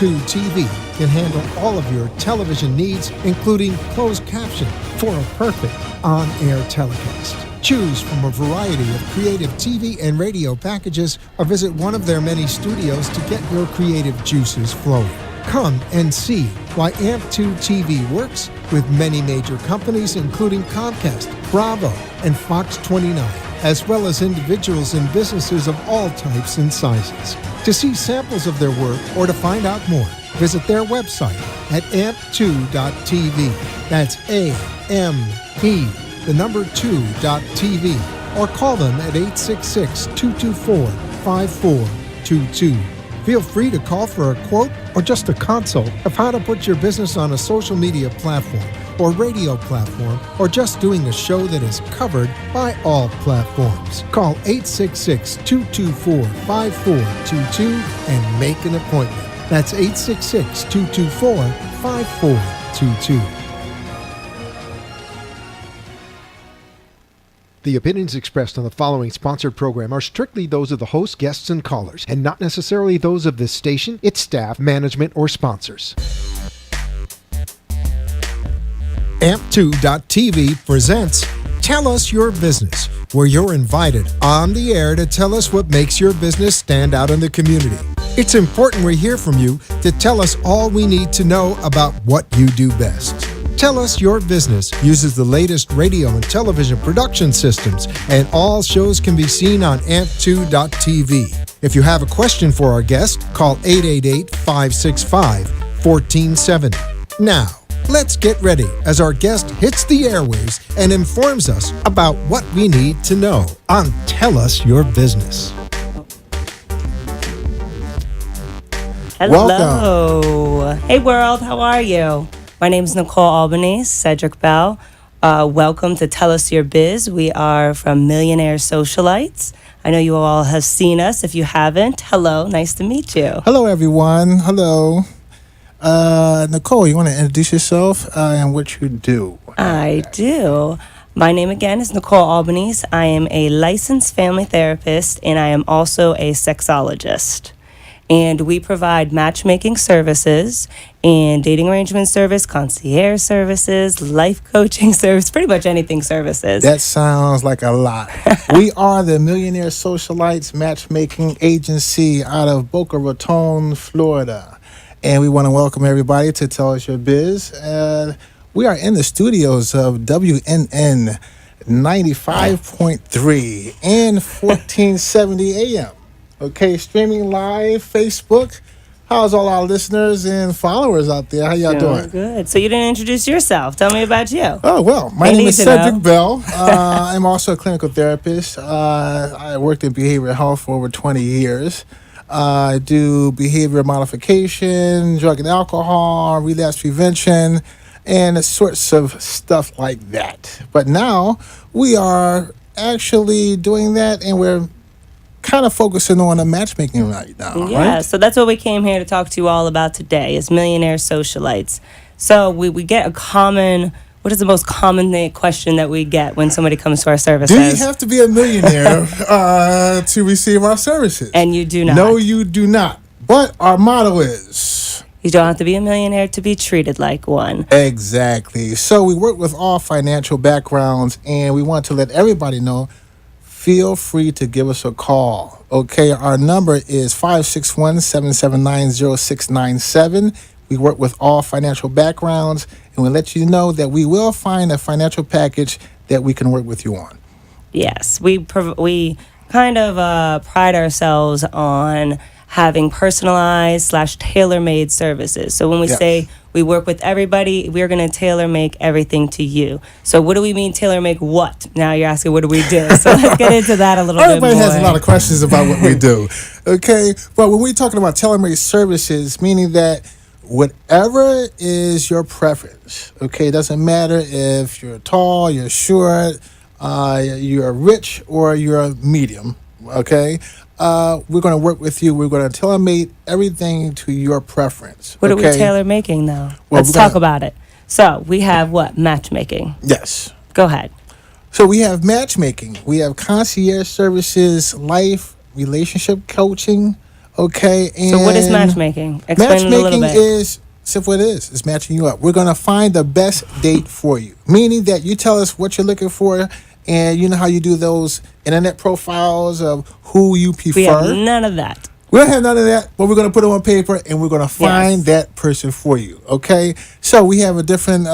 AMP2 TV can handle all of your television needs, including closed caption for a perfect on-air telecast. Choose from a variety of creative TV and radio packages or visit one of their many studios to get your creative juices flowing. Come and see why AMP2 TV works with many major companies, including Comcast, Bravo, and Fox 29, as well as individuals and businesses of all types and sizes. To see samples of their work or to find out more, visit their website at amp2.tv. That's A-M-P, the number 2.tv, or call them at 866-224-5422. Feel free to call for a quote or just a consult of how to put your business on a social media platform or radio platform, or just doing a show that is covered by all platforms. Call 866-224-5422 and make an appointment. That's 866-224-5422. The opinions expressed on the following sponsored program are strictly those of the host, guests, and callers, and not necessarily those of this station, its staff, management, or sponsors. AMP2.tv presents Tell Us Your Business, where you're invited on the air to tell us what makes your business stand out in the community. It's important we hear from you to tell us all we need to know about what you do best. Tell Us Your Business uses the latest radio and television production systems, and all shows can be seen on amp2.tv. If you have a question for our guest, call 888-565-1470. Now, let's get ready as our guest hits the airwaves and informs us about what we need to know on Tell Us Your Business. Hello. Welcome. Hey world, how are you? My name is Nicole Albanese, Cedric Bell. Welcome to Tell Us Your Biz. We are from Millionaire Socialites. I know you all have seen us. If you haven't, hello, nice to meet you. Hello, everyone. Hello. Nicole, you want to introduce yourself and what you do? I do. My name again is Nicole Albanese. I am a licensed family therapist, and I am also a sexologist. And we provide matchmaking services and dating arrangement service, concierge services, life coaching service, pretty much anything services. That sounds like a lot. We are the Millionaire Socialites Matchmaking Agency out of Boca Raton, Florida. And we want to welcome everybody to Tell Us Your Biz. We are in the studios of WNN 95.3 and 1470 AM. Okay, streaming live, Facebook. How's all our listeners and followers out there? How y'all doing? Good. So you didn't introduce yourself. Tell me about you. Oh, well, my name is Cedric Bell. I'm also a clinical therapist. I worked in behavioral health for over 20 years. I do behavior modification, drug and alcohol, relapse prevention, and sorts of stuff like that. But now we are actually doing that, and we're kind of focusing on the matchmaking right now. Yeah, right? So that's what we came here to talk to you all about today is Millionaire Socialites. So we get a common, what is the most common question that we get when somebody comes to our services? Do you have to be a millionaire to receive our services? And you do not. No, you do not. But our motto is... You don't have to be a millionaire to be treated like one. Exactly. So we work with all financial backgrounds, and we want to let everybody know, feel free to give us a call. Okay, our number is 561-779-0697. We work with all financial backgrounds, and we let you know that we will find a financial package that we can work with you on. Yes, we kind of pride ourselves on having personalized / tailor-made services. So when we say we work with everybody, we're going to tailor-make everything to you. So what do we mean tailor-make what? Now you're asking what do we do? So let's get into that a little bit more. Everybody has a lot of questions about what we do. Okay, but when we're talking about tailor-made services, meaning that whatever is your preference, okay, it doesn't matter if you're tall, you're short, you're rich, or you're medium, okay? We're going to work with you. We're going to tailor-make everything to your preference. What are we tailor-making, though? Let's talk about it. So we have what? Matchmaking. Yes. Go ahead. So we have matchmaking. We have concierge services, life, relationship coaching, Okay, and So what is matchmaking? Explain it a little matchmaking bit. is simple. It is. It's matching you up. We're gonna find the best date for you, meaning that you tell us what you're looking for, and you know how you do those internet profiles of who you prefer. We have none of that. We don't have none of that, but we're going to put it on paper and we're going to find that person for you. Okay. So we have a different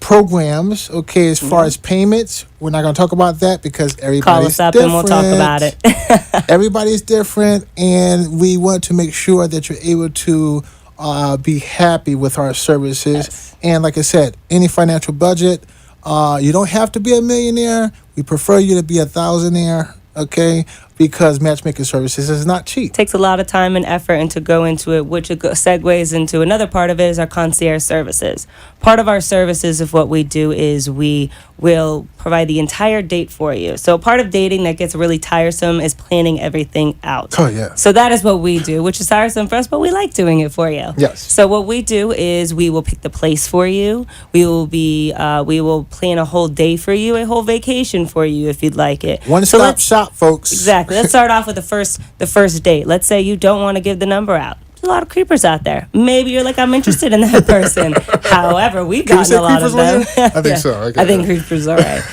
programs. Okay. As far as payments, we're not going to talk about that because everybody's Call us up different. and we'll talk about it. Everybody's different. And we want to make sure that you're able to be happy with our services. Yes. And like I said, any financial budget, you don't have to be a millionaire. We prefer you to be a thousandaire. Okay, because matchmaking services is not cheap. Takes a lot of time and effort and to go into it, which segues into another part of it is our concierge services. Part of our services of what we do is we will provide the entire date for you. So part of dating that gets really tiresome is planning everything out. Oh, yeah. So that is what we do, which is tiresome for us, but we like doing it for you. Yes. So what we do is we will pick the place for you. We will plan a whole day for you, a whole vacation for you if you'd like it. One-stop shop, folks. Exactly. Let's start off with the first date. Let's say you don't want to give the number out. There's a lot of creepers out there. Maybe you're like, I'm interested in that person. However, we've Can we gotten say a lot of creepers them. on here? I think so. Okay. I think creepers are right.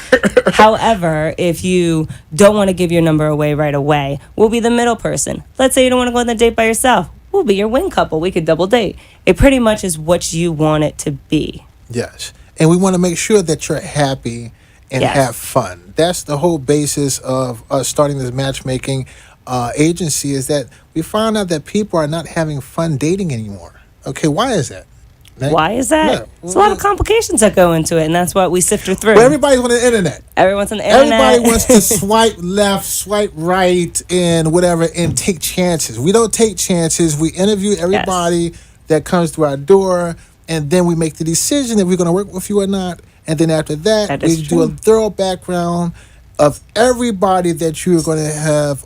However, if you don't want to give your number away right away, we'll be the middle person. Let's say you don't want to go on the date by yourself. We'll be your wing couple. We could double date. It pretty much is what you want it to be. Yes. And we want to make sure that you're happy and Yes. have fun. That's the whole basis of us starting this matchmaking agency, is that we found out that people are not having fun dating anymore. Okay, why is that? Nick? Why is that? Yeah. There's a lot of complications that go into it, and that's what we sifted through. Well, everybody's on the internet. Everyone's on the internet. Everybody wants to swipe left, swipe right, and whatever, and take chances. We don't take chances. We interview everybody that comes through our door, and then we make the decision if we're going to work with you or not. And then after that we do a thorough background of everybody that you're going to have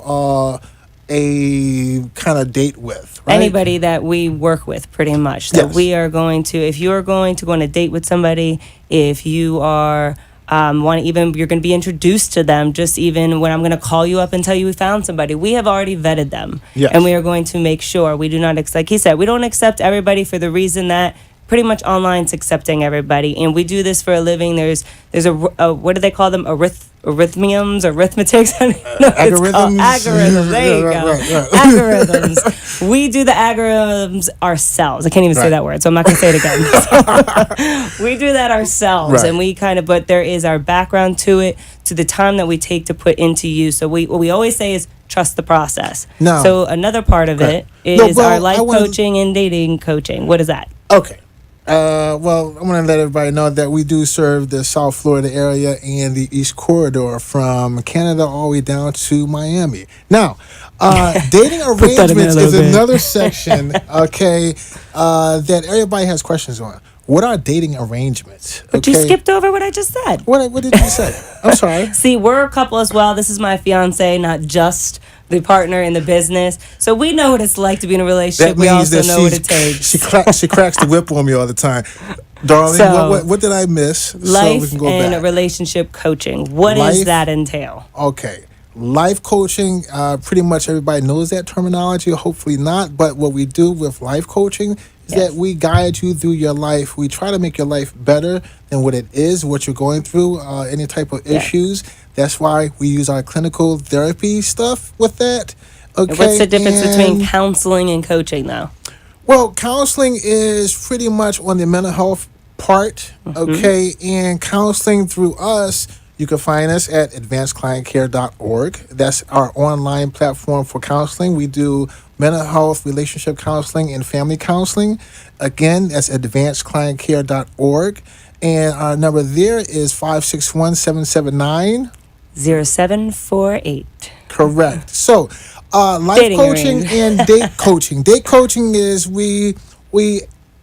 a kind of date with. Right? Anybody that we work with, pretty much. So Yes. we are going to, if you are going to go on a date with somebody, if you are you're going to be introduced to them, just even when I'm going to call you up and tell you we found somebody, we have already vetted them. Yes. And we are going to make sure we do not, like he said, we don't accept everybody for the reason that pretty much online's accepting everybody, and we do this for a living. There's a what do they call them? Arithmiums, arithmetics. I don't know what it's called. Algorithms. There you go. Right. Algorithms. We do the algorithms ourselves. I can't even say Right. that word, so I'm not going to say it again. We do that ourselves, Right. and we but there is our background to it, to the time that we take to put into use. So what we always say is trust the process. No. So another part of it is No, well, our life I wanna- coaching and dating coaching. What is that? Okay. Well, I want to let everybody know that we do serve the South Florida area and the East Corridor from Canada all the way down to Miami. Now, dating that in there a arrangements little is bit. another section, okay, that everybody has questions on. What are dating arrangements? But you skipped over what I just said. What did you say? I'm sorry. See, we're a couple as well. This is my fiance, not just the partner in the business. So we know what it's like to be in a relationship. We also know what it takes. She cracks the whip on me all the time. Darling, So, what did I miss? So we Life can go and back. relationship coaching. What Life- does that entail? Okay. Life coaching, pretty much everybody knows that terminology, hopefully not. But what we do with life coaching is Yes. that we guide you through your life. We try to make your life better than what it is, what you're going through, any type of Yes. issues. That's why we use our clinical therapy stuff with that. Okay. And what's the difference between and- counseling and coaching, though? Well, counseling is pretty much on the mental health part, okay? And counseling through us, you can find us at advancedclientcare.org. That's our online platform for counseling. We do mental health, relationship counseling, and family counseling. Again, that's advancedclientcare.org. And our number there is 561-779. 0748. Correct. So, life Dating coaching range. and date coaching. Date coaching is we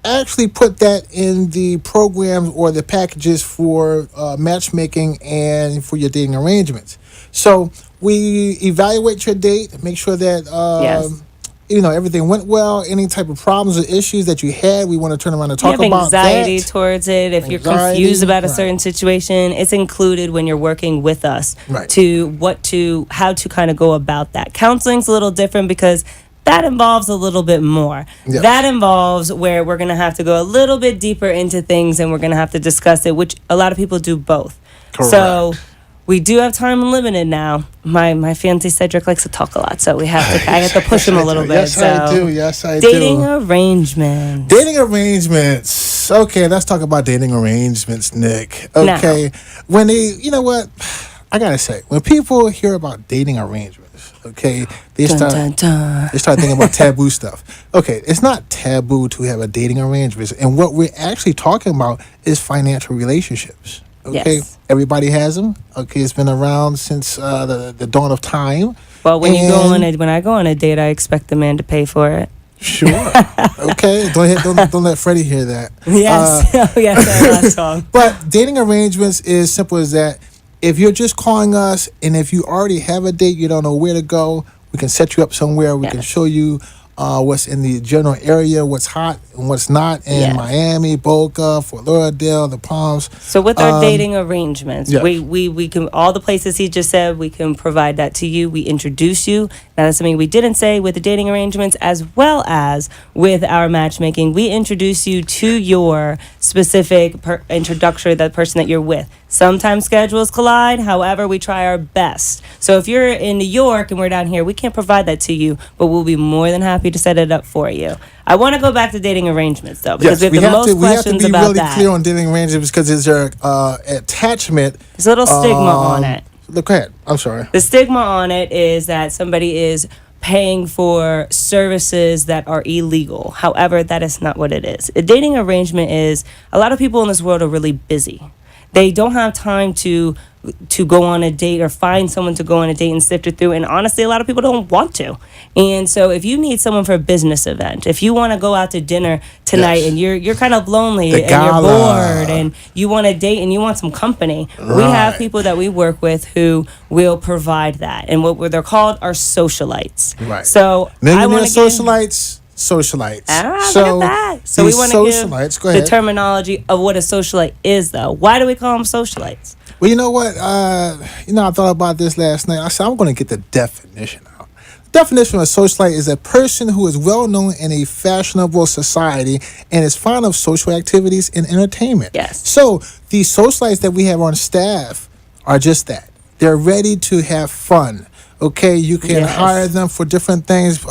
actually put that in the programs or the packages for matchmaking and for your dating arrangements. So we evaluate your date, make sure that Yes. everything went well. Any type of problems or issues that you had, we want to turn around and talk you have about anxiety that. towards it. If you're confused about a certain situation, it's included when you're working with us how to kind of go about that. Counseling's a little different because that involves a little bit more. Yes. That involves where we're going to have to go a little bit deeper into things and we're going to have to discuss it, which a lot of people do both. Correct. So we do have time limited now. My fiancé Cedric likes to talk a lot, so I have to push him a little bit. Yes, I do. Yes, I dating do. Arrangements. Dating arrangements. Okay, let's talk about dating arrangements, Nick. Okay. Now, when you know what? I got to say, when people hear about dating arrangements, okay, they start thinking about taboo stuff. Okay, it's not taboo to have a dating arrangement. And what we're actually talking about is financial relationships. Okay, yes. Everybody has them. Okay, it's been around since the dawn of time. Well, when I go on a date, I expect the man to pay for it. Sure. Okay. Don't let Freddie hear that. Yes. Yes. Last song. But dating arrangements is simple as that. If you're just calling us, and if you already have a date, you don't know where to go, we can set you up somewhere. We can show you what's in the general area, what's hot and what's not in Miami, Boca, Fort Lauderdale, the Palms. So with our dating arrangements, we can, all the places he just said, we can provide that to you. We introduce you. Now that's something we didn't say with the dating arrangements, as well as with our matchmaking. We introduce you to your specific introductory, that person that you're with. Sometimes schedules collide. However, we try our best. So if you're in New York and we're down here, we can't provide that to you, but we'll be more than happy to set it up for you. I want to go back to dating arrangements, though, because we have the most questions about that. We have to be really clear on dating arrangements because there's attachment. There's a little stigma on it. Look ahead. I'm sorry. The stigma on it is that somebody is paying for services that are illegal. However, that is not what it is. A dating arrangement is, a lot of people in this world are really busy. They don't have time to go on a date or find someone to go on a date and sift it through. And honestly, a lot of people don't want to. And so if you need someone for a business event, if you want to go out to dinner tonight and you're kind of lonely and you're bored and you want a date and you want some company, we have people that we work with who will provide that. And what they're called are socialites. Right. So I want to socialites. Socialites. Look at that. So we want to give the terminology of what a socialite is, though. Why do we call them socialites? Well, you know what? I thought about this last night. I said, I'm going to get the definition out. The definition of a socialite is a person who is well known in a fashionable society and is fond of social activities and entertainment. Yes. So these socialites that we have on staff are just that. They're ready to have fun. Okay, you can hire them for different things.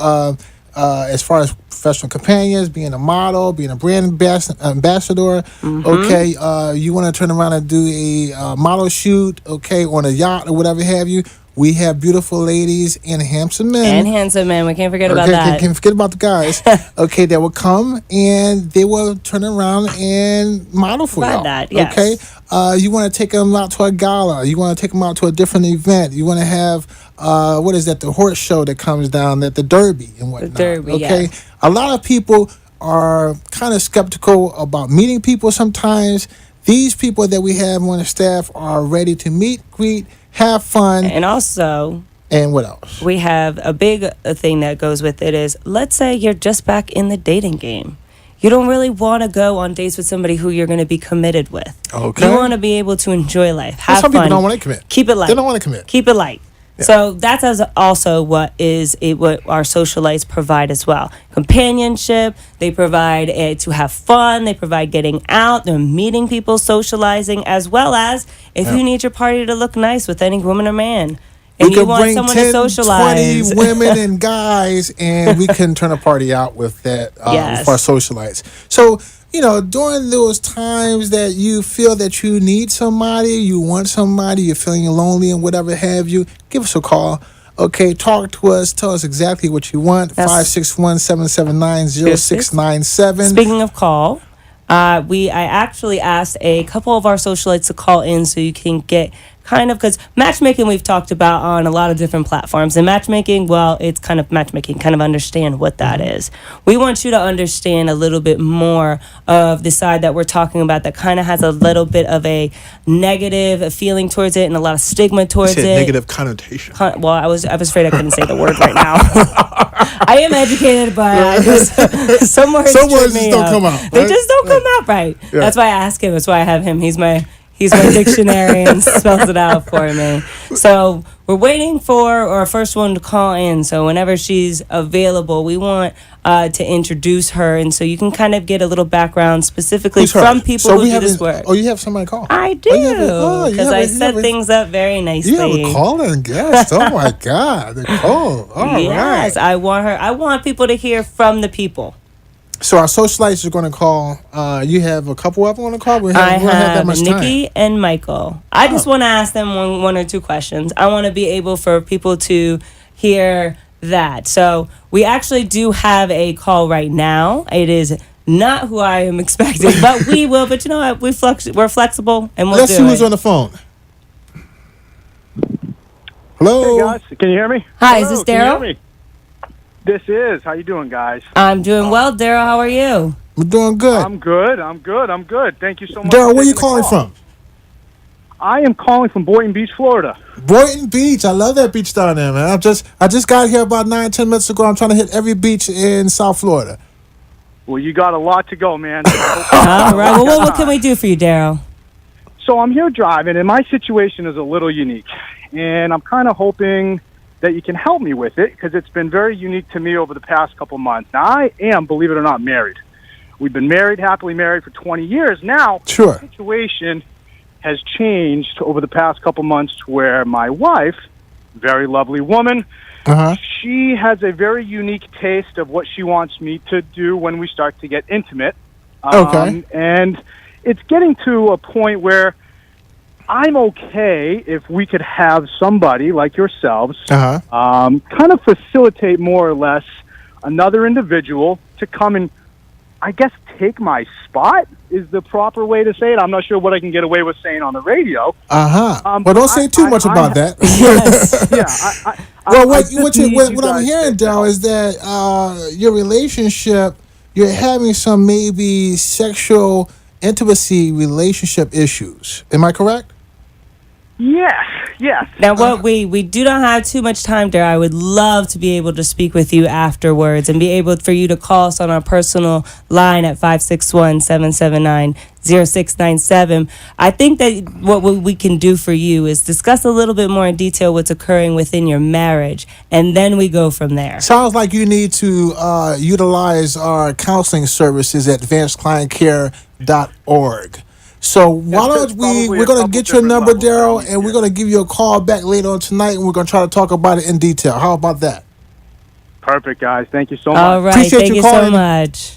As far as professional companions, being a model, being a brand ambassador, okay, you want to turn around and do a model shoot, okay, on a yacht or whatever have you. We have beautiful ladies and handsome men. We can't forget about that. Can't forget about the guys. Okay, that will come and they will turn around and model for you. That, yes. Okay, you want to take them out to a gala. You want to take them out to a different event. You want to have what is that? The horse show that comes down, the Derby and whatnot. The Derby, okay. A lot of people are kind of skeptical about meeting people sometimes. These people that we have on the staff are ready to meet, greet, have fun. And also, and what else? We have a big thing that goes with it is, let's say you're just back in the dating game. You don't really want to go on dates with somebody who you're going to be committed with. Okay. You want to be able to enjoy life, have fun. Some people don't want to commit. Keep it light. They don't want to commit. Keep it light. Yeah. So that's also what our socialites provide as well. Companionship. They provide to have fun. They provide getting out. They're meeting people, socializing, as well as if you need your party to look nice with any woman or man. And we you can want bring someone 10, to socialize. 20 women and guys, and we can turn a party out with that for our socialites. So, during those times that you feel that you need somebody, you want somebody, you're feeling lonely and whatever have you, give us a call. Okay, talk to us. Tell us exactly what you want. 561-779-0697. Speaking of call, I actually asked a couple of our socialites to call in so you can get kind of, because matchmaking we've talked about on a lot of different platforms, and matchmaking, well, it's kind of matchmaking, kind of understand what that is. We want you to understand a little bit more of the side that we're talking about that kind of has a little bit of a negative feeling towards it and a lot of stigma towards it. Negative connotation. Well, I was afraid I couldn't say the word right now. I am educated, but I just, some words just don't come out. They just don't come out right. Yeah. That's why I ask him. That's why I have him. He's my dictionary and spells it out for me. So we're waiting for our first one to call in. So whenever she's available, we want to introduce her, and so you can kind of get a little background specifically from people who do this work. Oh, you have somebody call? I do, because I set things up very nicely. You have a call-in guest. Oh my God, Nicole! All yes, right. I want people to hear from the people. So our socialites are going to call. You have a couple of them on the call. I have Nikki and Michael. I just want to ask them one or two questions. I want to be able for people to hear that. So we actually do have a call right now. It is not who I am expecting, but we will. But you know what? We're flexible, and we'll Let's do see it. who's on the phone. Hello. Hey guys, can you hear me? Hi, Hello, is this can you hear Daryl? me? This is. How you doing, guys? I'm doing well, Daryl. How are you? We're doing good. I'm good. Thank you so much. Daryl, for where you taking the calling call. from? I am calling from Boynton Beach, Florida. Boynton Beach. I love that beach down there, man. I just got here about 9-10 minutes ago. I'm trying to hit every beach in South Florida. Well, you got a lot to go, man. All right. Well, what can we do for you, Daryl? So I'm here driving, and my situation is a little unique, and I'm kind of hoping that you can help me with it because it's been very unique to me over the past couple months. Now, I am, believe it or not, married. We've been happily married for 20 years now. Sure. The situation has changed over the past couple months where my wife, very lovely woman, she has a very unique taste of what she wants me to do when we start to get intimate. Okay. And it's getting to a point where I'm okay if we could have somebody like yourselves kind of facilitate more or less another individual to come and, I guess, take my spot is the proper way to say it. I'm not sure what I can get away with saying on the radio. Well, don't say too much about that. Yes. Yeah. Well, what I'm guys hearing, to Daryl, is that your relationship, you're having some maybe sexual intimacy relationship issues. Am I correct? Yes. Now, what we do not have too much time there. I would love to be able to speak with you afterwards and be able for you to call us on our personal line at 561-779-0697. I think that what we can do for you is discuss a little bit more in detail what's occurring within your marriage, and then we go from there. Sounds like you need to utilize our counseling services at advancedclientcare.org. So why don't we're going to get your number, Daryl, and we're going to give you a call back later on tonight, and we're going to try to talk about it in detail. How about that? Perfect, guys. Thank you so much. All right. Appreciate Thank you you so calling. much.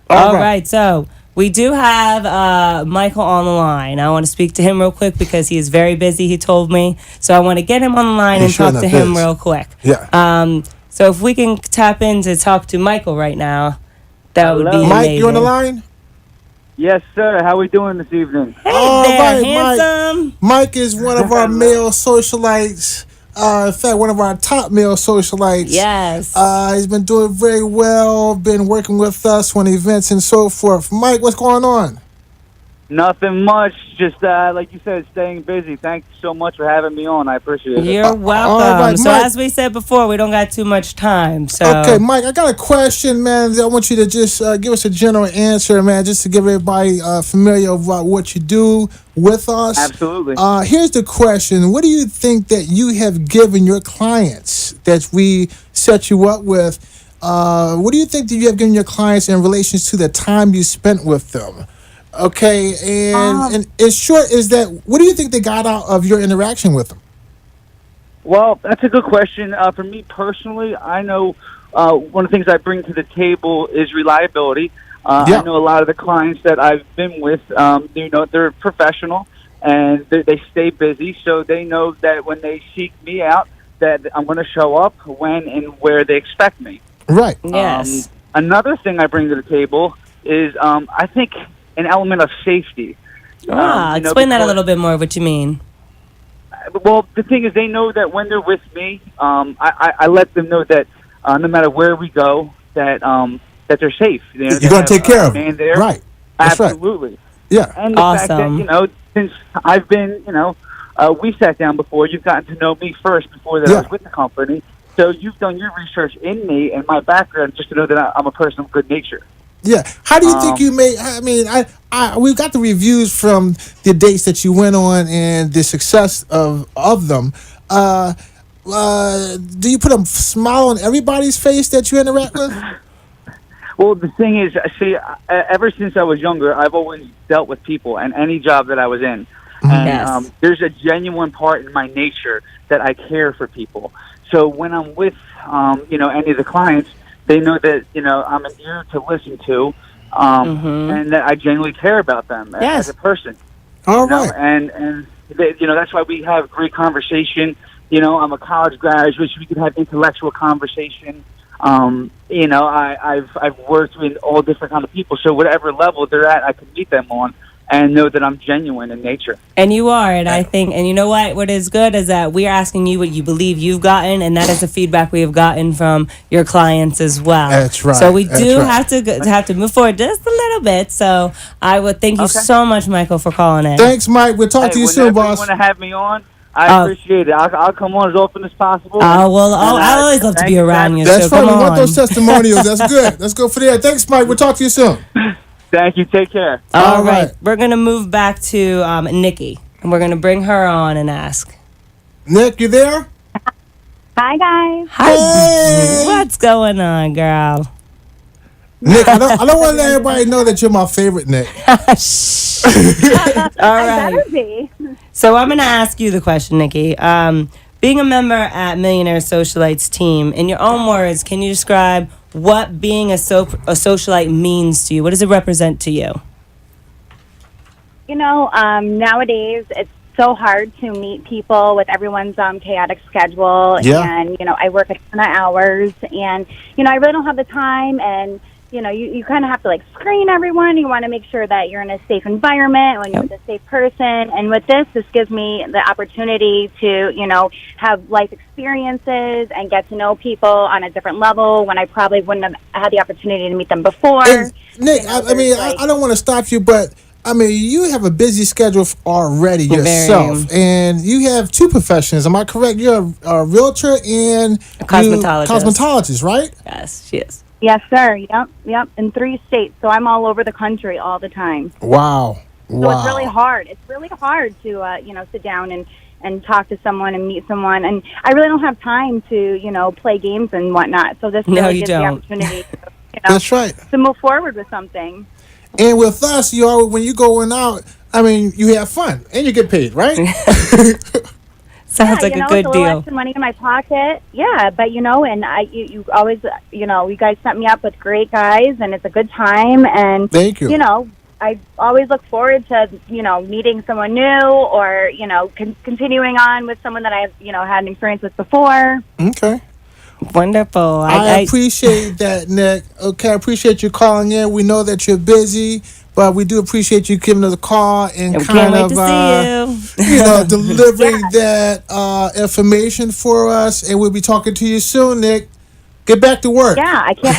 All All right. So we do have Michael on the line. I want to speak to him real quick because he is very busy, he told me. So I want to get him on the line He and sure talk to enough him is. real quick. Yeah. So if we can tap in to talk to Michael right now, that would be Hello. Mike, amazing. you on the line? Yes, sir. How we doing this evening? Hey All there, right, handsome. Mike is one of our male socialites. In fact, one of our top male socialites. Yes. He's been doing very well, been working with us on events and so forth. Mike, what's going on? Nothing much. Just like you said, staying busy. Thank you so much for having me on. I appreciate it. You're welcome. all right, So Mike. as we said before, we don't got too much time. So Okay, Mike, I got a question, man. I want you to just give us a general answer, man, just to give everybody familiar about what you do with us. Absolutely. Here's the question. What do you think that you have given your clients that we set you up with? What do you think that you have given your clients in relation to the time you spent with them? Okay, and in short, is that what do you think they got out of your interaction with them? Well, that's a good question. For me personally, I know one of the things I bring to the table is reliability. Yeah. I know a lot of the clients that I've been with, they're professional and they stay busy, so they know that when they seek me out, that I'm going to show up when and where they expect me. Right. yes. Another thing I bring to the table is, I think, an element of safety. Explain that a little bit more. What you mean? Well, the thing is, they know that when they're with me, I let them know that no matter where we go, that they're safe. You know, you're going to take care of them. There. Right. That's Absolutely. Right. Yeah. And the fact that, since I've been, we sat down before, you've gotten to know me first before that I was with the company. So you've done your research in me and my background just to know that I'm a person of good nature. Yeah. How do you think you made? I mean, we've got the reviews from the dates that you went on and the success of them. Do you put a smile on everybody's face that you interact with? Well, the thing is, see, ever since I was younger, I've always dealt with people and any job that I was in. And there's a genuine part in my nature that I care for people. So when I'm with, any of the clients, they know that, I'm an ear to listen to, and that I genuinely care about them as a person. All right. And they, that's why we have great conversation. I'm a college graduate, so we can have intellectual conversation. I've worked with all different kind of people, so whatever level they're at, I can meet them on and know that I'm genuine in nature. And you are, and I think, and you know what is good is that we're asking you what you believe you've gotten, and that is the feedback we have gotten from your clients as well. That's right. So we have to move forward just a little bit. So I would thank you so much, Michael, for calling in. Thanks, Mike. We'll talk to you soon, boss. You want to have me on? I appreciate it. I'll come on as often as possible. I always love to be around you. That's so right. Come we on. want those testimonials. That's good. Let's go for that. Thanks, Mike. We'll talk to you soon. Thank you. Take care. All right. We're going to move back to Nikki, and we're going to bring her on and ask. Nick, you there? Hi, guys. Hi. Hey. What's going on, girl? Nick, I don't want to let everybody know that you're my favorite, Nick. All right. Better be. So I'm going to ask you the question, Nikki. Being a member at Millionaire Socialites team, in your own words, can you describe what being a socialite means to you? What does it represent to you? Nowadays it's so hard to meet people with everyone's chaotic schedule. Yeah. And, I work a ton of hours and, I really don't have the time and, you kind of have to screen everyone. You want to make sure that you're in a safe environment when you're with a safe person. And with this gives me the opportunity to, have life experiences and get to know people on a different level when I probably wouldn't have had the opportunity to meet them before. And Nick, I don't want to stop you, but you have a busy schedule already yourself, and you have two professions. Am I correct? You're a realtor and a cosmetologist. Cosmetologist, right? Yes, she is. Yes, sir. Yep. In 3 states. So I'm all over the country all the time. Wow. So it's really hard. It's really hard to, sit down and talk to someone and meet someone. And I really don't have time to, play games and whatnot. So this really gives the opportunity to, That's right. to move forward with something. And with us, when you're going out, you have fun and you get paid, right? Sounds like a good it's a deal. little extra money in my pocket. Yeah, but and you always, you guys set me up with great guys, and it's a good time. And thank you. I always look forward to meeting someone new, or continuing on with someone that I've had an experience with before. Okay. Wonderful. I appreciate that, Nick. Okay, I appreciate you calling in. We know that you're busy, but we do appreciate you giving us a call and kind of delivering that information for us. And we'll be talking to you soon, Nick. Get back to work. Yeah, I can't.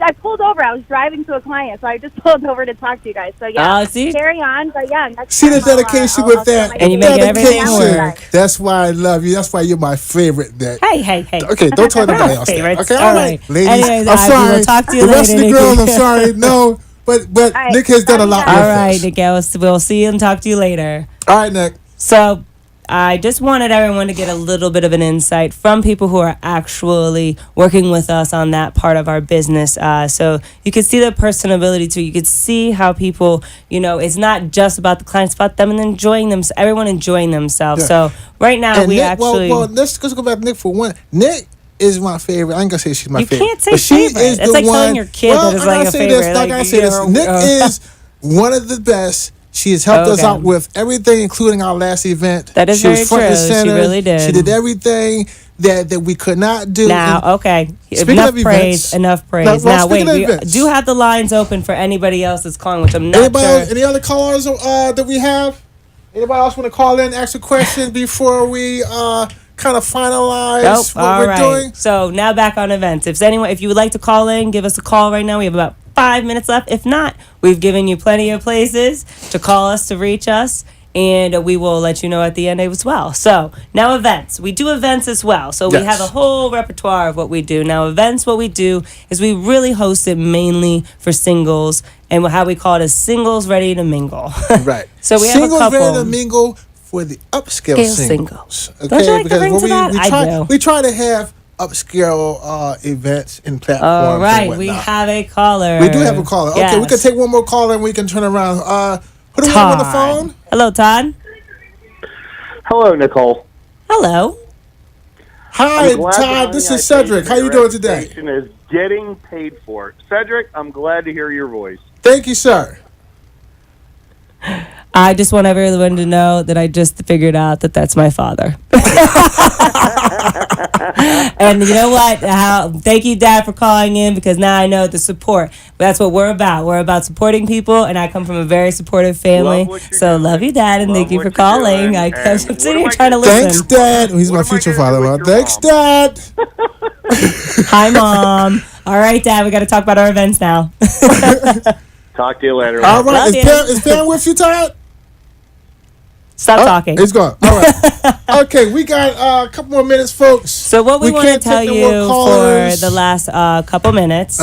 I pulled over. I was driving to a client, so I just pulled over to talk to you guys. So carry on. But see the dedication with that, and you make everything work. That's why I love you. That's why you're my favorite, Nick. Hey. Okay, don't tell anybody else. Favorites. Okay, all right, ladies. Anyways, I'm sorry. We'll talk to you the later, rest of the girls, I'm sorry. No, but right, Nick has done a lot. All right, Nick. We'll see you and talk to you later. All right, Nick. So I just wanted everyone to get a little bit of an insight from people who are actually working with us on that part of our business. So you could see the personability too. You could see how people, it's not just about the clients, it's about them and enjoying them. Everyone enjoying themselves. Yeah. So right now and Nick, let's go back to Nick for one. Nick is my favorite. I ain't gonna say she's my favorite. You can't say favorite. It's like telling your kid that is like a favorite. I say this. Nick is one of the best. She has helped us out with everything, including our last event. That is very true. She really did. She did everything that we could not do. Now, enough praise. Now, wait, we do have the lines open for anybody else that's calling, which I'm not sure. Any other callers that we have? Anybody else want to call in, ask a question before we kind of finalize what we're doing? So now back on events. If you would like to call in, give us a call right now. We have about 5 minutes left. If not, we've given you plenty of places to call us, to reach us, and we will let you know at the end as well. So now events. We do events as well. So we have a whole repertoire of what we do. Now events, what we do is we really host it mainly for singles, and how we call it is singles ready to mingle. Right. So we singles have a couple. ready to mingle for the upscale singles. Okay, don't you like to bring to that? I do. We try to have upscale events and platforms. All right, we have a caller. We do have a caller. Okay, Yes. we can take one more caller and we can turn around. Put him on the phone. Hello, Todd. Hello, Nicole. Hello. Hi, Todd. This is Cedric. How you doing today? Is getting paid for. Cedric, I'm glad to hear your voice. Thank you, sir. I just want everyone to know that I just figured out that that's my father. And you know what? Thank you, Dad, for calling in, because now I know the support. That's what we're about. We're about supporting people, and I come from a very supportive family. So love you, Dad, and thank you for calling. I'm sitting here trying to listen. Thanks, Dad. He's my future father. Thanks, Dad. Hi, Mom. All right, Dad, we got to talk about our events now. Talk to you later. All right. Is Pam with you, Todd? Stop talking. It's gone. All right. Okay, we got a couple more minutes, folks. So what we want to tell you for the last couple minutes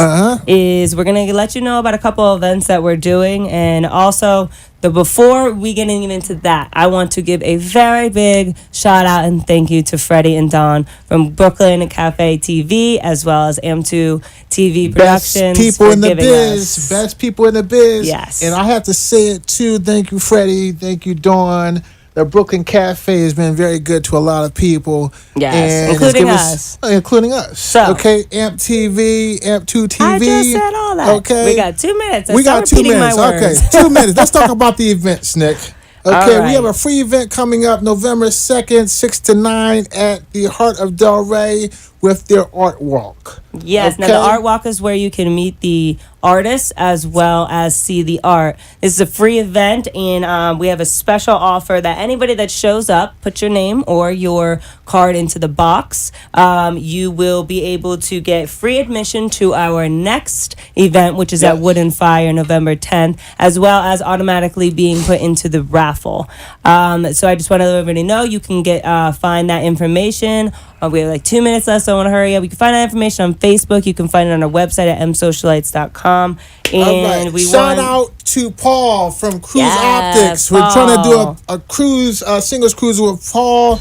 is we're going to let you know about a couple of events that we're doing. And also, before we get into that, I want to give a very big shout out and thank you to Freddie and Dawn from Brooklyn Cafe TV, as well as AM2 TV Productions. Best people in the biz. Best people in the biz. Yes. And I have to say it too. Thank you, Freddie. Thank you, Dawn. The Brooklyn Cafe has been very good to a lot of people. Yes, and including us. Including us. So, okay, AMP2 TV. I just said all that. Okay. We got 2 minutes. We got 2 minutes. Okay, 2 minutes. Let's talk about the events, Nick. Okay, right. We have a free event coming up November 2nd, 6 to 9 at the Heart of Delray with their art walk. Yes, okay? Now the art walk is where you can meet the artists as well as see the art. This is a free event, and we have a special offer that anybody that shows up, put your name or your card into the box, you will be able to get free admission to our next event, which is at Wood and Fire, November 10th, as well as automatically being put into the raffle. So I just want to let everybody know you can find that information. We have like 2 minutes left, so I want to hurry up. You can find that information on Facebook. You can find it on our website at msocialites.com. And we shout out to Paul from Cruise Optics. Paul. We're trying to do a cruise, singles cruise with Paul.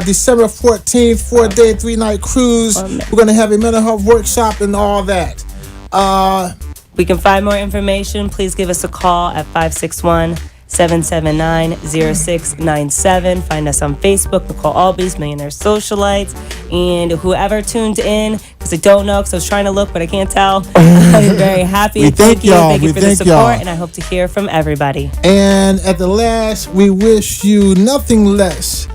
December 14th, 4-day, 3-night cruise. We're going to have a mental health workshop and all that. We can find more information. Please give us a call at 561-779-0697. Find us on Facebook, Nicole Albies, Millionaire Socialites. And whoever tuned in, because I don't know, because I was trying to look, but I can't tell. I'm very happy. Thank you for the support, and I hope to hear from everybody. And at the last, we wish you nothing less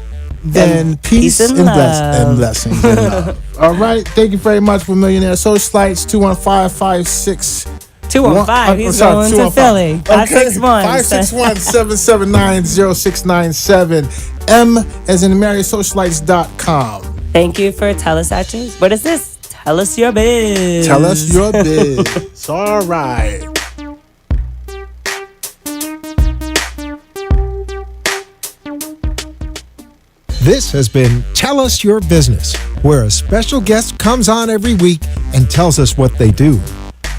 than peace and blessings and love. All right. Thank you very much for Millionaire Socialites. 215-56... 215. He's going to Philly. 561. 561-779-0697. M as in MarySocialites.com. Thank you for Tell Us Actions. What is this? Tell us your biz. Tell us your biz. All right. This has been Tell Us Your Business, where a special guest comes on every week and tells us what they do.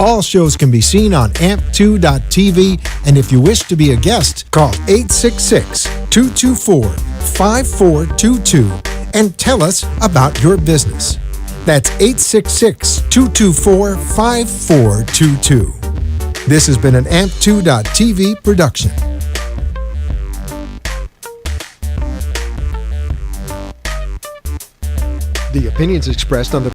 All shows can be seen on amp2.tv, and if you wish to be a guest, call 866-224-5422 and tell us about your business. That's 866-224-5422. This has been an amp2.tv production. The opinions expressed on the